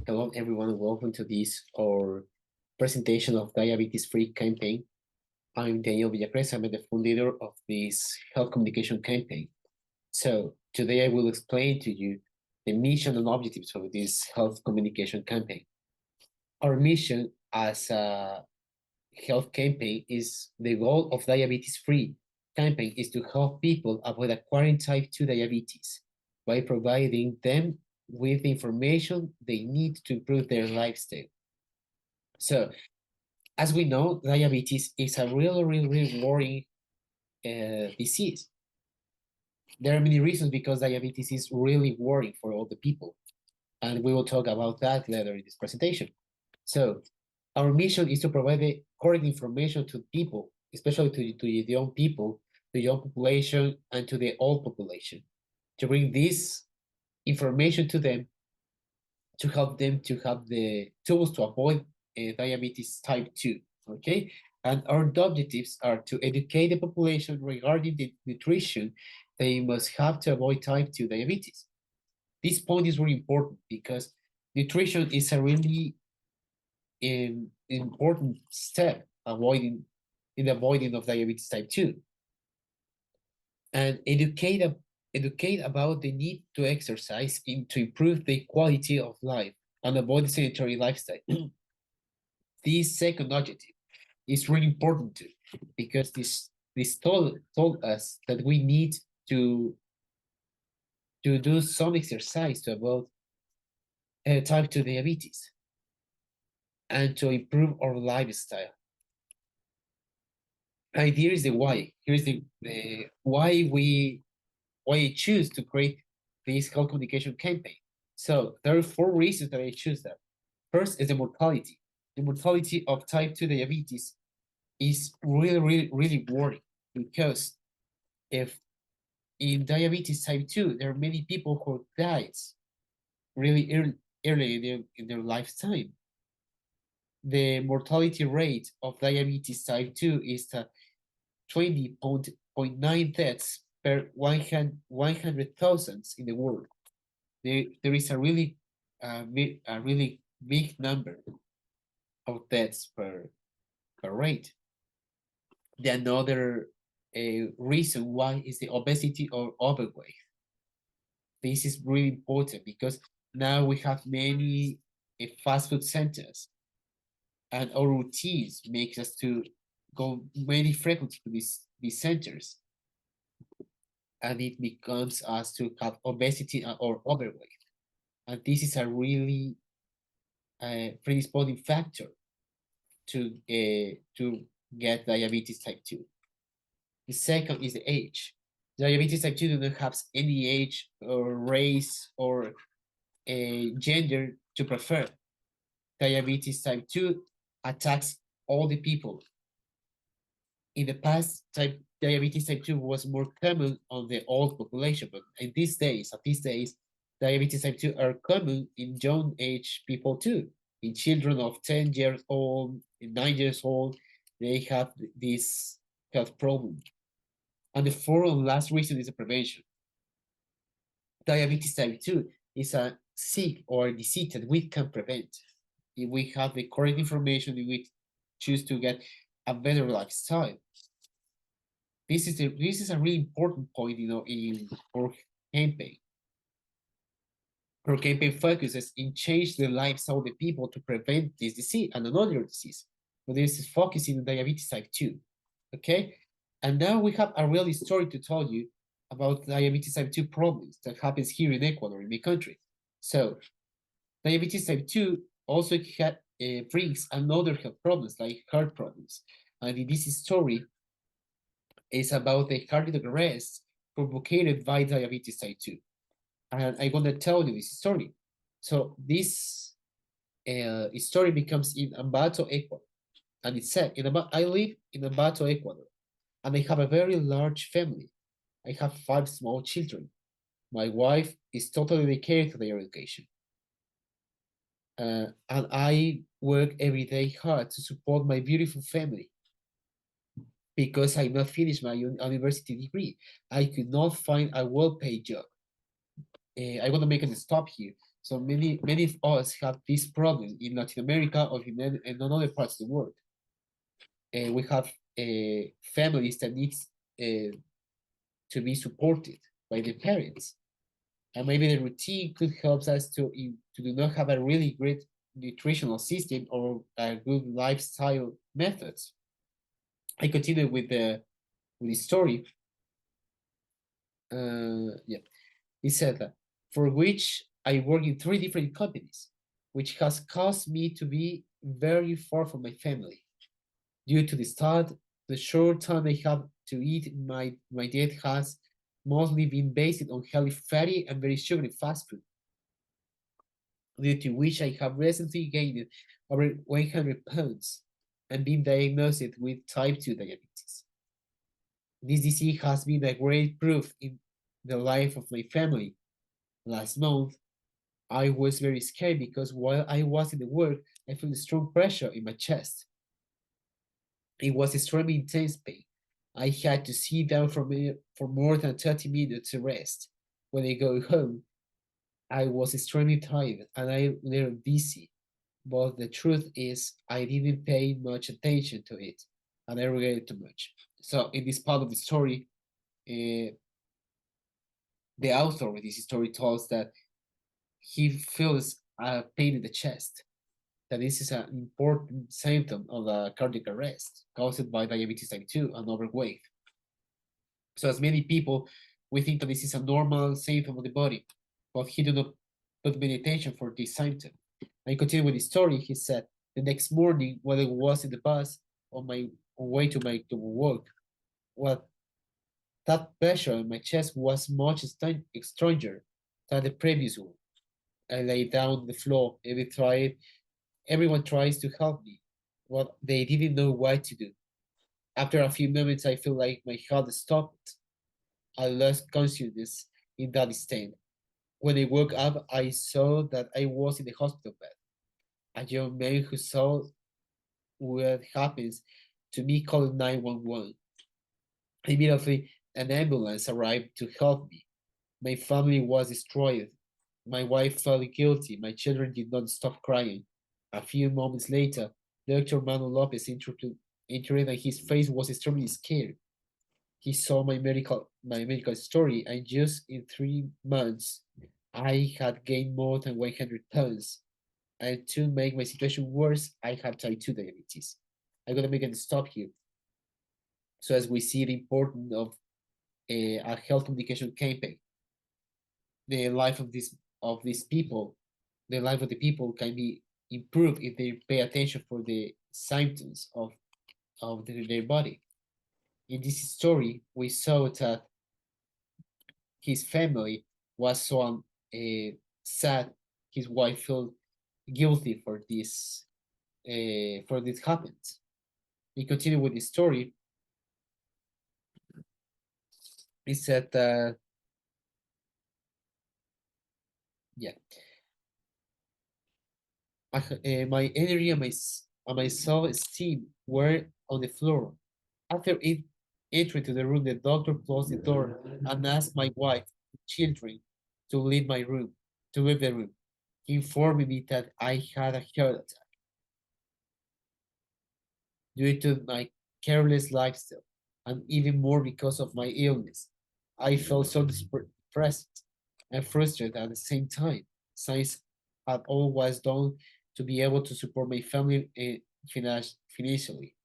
Hello, everyone, and welcome to this our presentation of Diabetes Free campaign. I'm Daniel Villacrez. I'm the full leader of this health communication campaign. So today I will explain to you the mission and objectives of this health communication campaign. Our mission as a health campaign is the goal of Diabetes Free campaign is to help people avoid acquiring type 2 diabetes by providing them with the information they need to improve their lifestyle. So, as we know, diabetes is a really worrying disease. There are many reasons because diabetes is really worrying for all the people, and we will talk about that later in this presentation. So, our mission is to provide the correct information to people, especially to the young people, the young population, and to the old population, to bring this information to them, to help them to have the tools to avoid diabetes type 2, okay? And our objectives are to educate the population regarding the nutrition they must have to avoid type 2 diabetes. This point is really important because nutrition is a really important step in the avoiding of diabetes type 2. And educate about the need to exercise to improve the quality of life and avoid sedentary lifestyle. This second objective is really important too, because this told us that we need to do some exercise to avoid type 2 diabetes and to improve our lifestyle. And here is the why. Here's the why I choose to create this health communication campaign. So there are 4 reasons that I choose that. First is the mortality. The mortality of type 2 diabetes is really worrying because if in diabetes type 2, there are many people who dies really early in their lifetime. The mortality rate of diabetes type 2 is 20.9 deaths per 100,000 in the world. There is a really big number of deaths per rate. The another reason why is the obesity or overweight. This is really important because now we have many fast food centers, and our routines makes us to go very frequently to these centers, and it becomes us to have obesity or overweight, and this is a really predisposing factor to get diabetes type 2. The second is the age. Diabetes type 2 do not have any age or race or gender to prefer. Diabetes type 2 attacks all the people. In the past, diabetes type 2 was more common on the old population, but at these days, diabetes type 2 are common in young age people too. In children of 10 years old, 9 years old, they have this health problem. And the fourth and last reason is the prevention. Diabetes type 2 is a sick or a disease that we can prevent. If we have the correct information, if we choose to get a better lifestyle. This is a really important point, in our campaign. Our campaign focuses in change the lifestyle of the people to prevent this disease and another disease. But this is focusing on diabetes type 2. Okay? And now we have a real story to tell you about diabetes type 2 problems that happens here in Ecuador, in the country. So, diabetes type 2 also brings another health problems like heart problems. And in this story, is about the cardiac arrest provocated by diabetes type 2. And I'm going to tell you this story. So this story becomes in Ambato, Ecuador. And it said, I live in Ambato, Ecuador, and I have a very large family. I have 5 small children. My wife is totally dedicated to their education. And I work every day hard to support my beautiful family because I not finished my university degree. I could not find a well-paid job. I want to make a stop here. So many of us have this problem in Latin America or in other parts of the world. We have families that needs to be supported by the parents, and maybe the routine could help us to do not have a really great nutritional system or a good lifestyle methods. I continue with the story. Yeah, he said that for which I work in three different companies, which has caused me to be very far from my family. Due to the start, the short time I have to eat, my diet has mostly been based on highly fatty and very sugary fast food, due to which I have recently gained over 100 pounds and been diagnosed with type 2 diabetes. This disease has been a great proof in the life of my family. Last month, I was very scared because while I was in the work, I felt strong pressure in my chest. It was extremely intense pain. I had to sit down for more than 30 minutes to rest. When I go home, I was extremely tired and I little dizzy. But the truth is, I didn't pay much attention to it, and I regret it too much. So, in this part of the story, uh, the author of this story tells that he feels a pain in the chest, that this is an important symptom of a cardiac arrest caused by diabetes type 2 and overweight. So, as many people, we think that this is a normal symptom of the body, but he did not put many attention for this symptom. And continue with the story, he said, the next morning, while I was in the bus on my way to work, well, that pressure in my chest was much stronger than the previous one. I lay down on the floor. Everyone tries to help me, but they didn't know what to do. After a few moments, I feel like my heart stopped. I lost consciousness in that state. When I woke up, I saw that I was in the hospital bed. A young man who saw what happens to me called 911. Immediately, an ambulance arrived to help me. My family was destroyed. My wife felt guilty. My children did not stop crying. A few moments later, Dr. Manuel Lopez entered and his face was extremely scared. He saw my medical story, and just in 3 months, I had gained more than 100 pounds. And to make my situation worse, I have type 2 diabetes. I'm gonna make a stop here. So as we see the importance of a health communication campaign, the life of these people, the life of the people can be improved if they pay attention for the symptoms of their body. In this story, we saw that his family was so sad. His wife felt guilty for this happened. We continue with the story. He said that yeah, my energy and my self-esteem were on the floor. After entering to the room, the doctor closed the door and asked my wife and children to leave my room, to leave the room. He informed me that I had a heart attack due to my careless lifestyle, and even more because of my illness. I felt so depressed and frustrated at the same time. Science had always done to be able to support my family financially,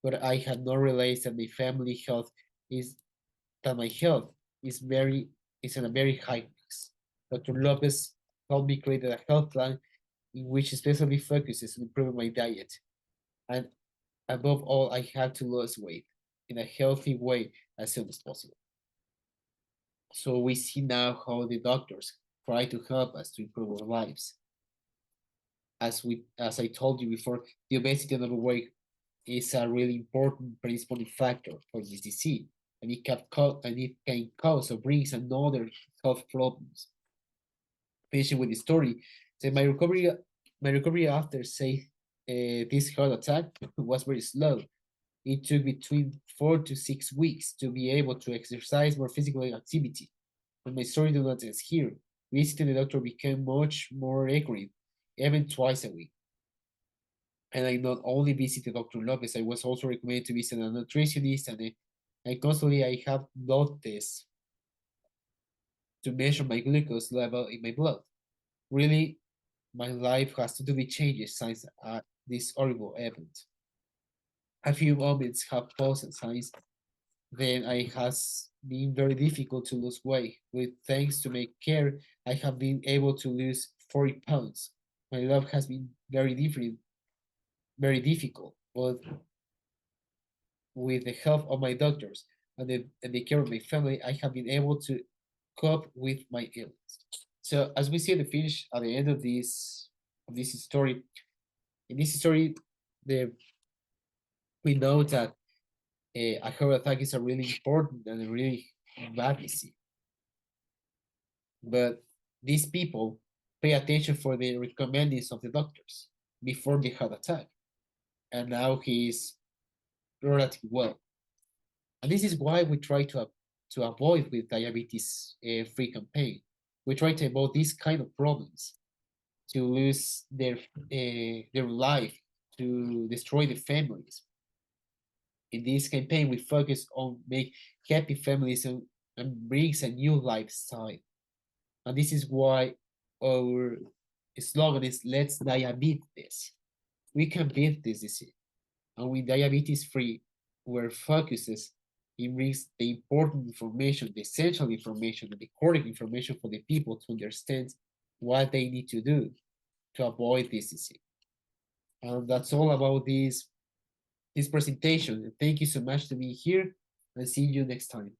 but I had not realized that my family health is that my health is in a very high risk. Dr. Lopez helped me create a health plan in which especially focuses on improving my diet, and above all, I have to lose weight in a healthy way as soon as possible. So we see now how the doctors try to help us to improve our lives. As I told you before, the obesity and overweight is a really important predisposing factor for this disease, and it can cause or brings another health problems. Finishing with the story, so my recovery after say this heart attack was very slow. It took between 4 to 6 weeks to be able to exercise more physical activity, but my story does not end here. visiting the doctor became much more accurate, even twice a week. And I not only visited Dr. Lopez, I was also recommended to visit a nutritionist, and constantly I have blood tests to measure my glucose level in my blood. Really, my life has to do with changes since this horrible event. A few moments have passed since then it has been very difficult to lose weight. With thanks to my care, I have been able to lose 40 pounds. My life has been very different, very difficult, but with the help of my doctors and the care of my family, I have been able to cope with my illness. So as we see the finish at the end of this story, in this story, the we know that a heart attack is a really important and a really bad disease. But these people pay attention for the recommendings of the doctors before the heart attack, and now he's relatively well. And this is why we try to avoid with diabetes free campaign. We try to avoid these kind of problems, to lose their life, to destroy the families. In this campaign, we focus on make happy families and brings a new lifestyle. And this is why our slogan is "Let's diabetes this." We can beat this disease, and with diabetes free, where focuses it brings the important information, the essential information, and the correct information for the people to understand what they need to do to avoid this disease. And that's all about this presentation. Thank you so much to be here, and see you next time.